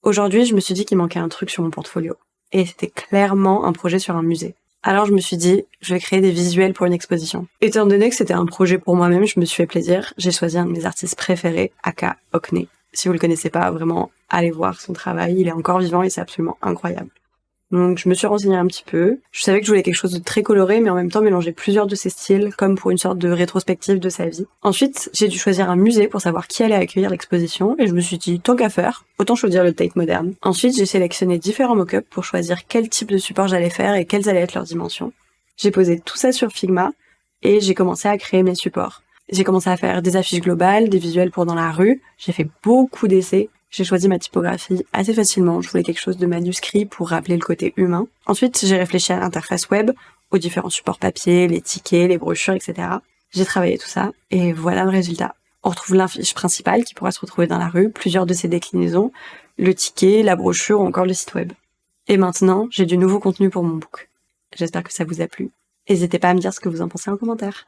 Aujourd'hui, je me suis dit qu'il manquait un truc sur mon portfolio. Et c'était clairement un projet sur un musée. Alors je me suis dit, je vais créer des visuels pour une exposition. Étant donné que c'était un projet pour moi-même, je me suis fait plaisir. J'ai choisi un de mes artistes préférés, Aka Okne. Si vous le connaissez pas, vraiment, allez voir son travail. Il est encore vivant et c'est absolument incroyable. Donc je me suis renseignée un petit peu. Je savais que je voulais quelque chose de très coloré, mais en même temps mélanger plusieurs de ses styles, comme pour une sorte de rétrospective de sa vie. Ensuite, j'ai dû choisir un musée pour savoir qui allait accueillir l'exposition, et je me suis dit, tant qu'à faire, autant choisir le Tate moderne. Ensuite, j'ai sélectionné différents mock-ups pour choisir quel type de support j'allais faire et quelles allaient être leurs dimensions. J'ai posé tout ça sur Figma, et j'ai commencé à créer mes supports. J'ai commencé à faire des affiches globales, des visuels pour dans la rue, j'ai fait beaucoup d'essais. J'ai choisi ma typographie assez facilement, je voulais quelque chose de manuscrit pour rappeler le côté humain. Ensuite, j'ai réfléchi à l'interface web, aux différents supports papier, les tickets, les brochures, etc. J'ai travaillé tout ça, et voilà le résultat. On retrouve l'affiche principale qui pourra se retrouver dans la rue, plusieurs de ses déclinaisons, le ticket, la brochure ou encore le site web. Et maintenant, j'ai du nouveau contenu pour mon book. J'espère que ça vous a plu. N'hésitez pas à me dire ce que vous en pensez en commentaire.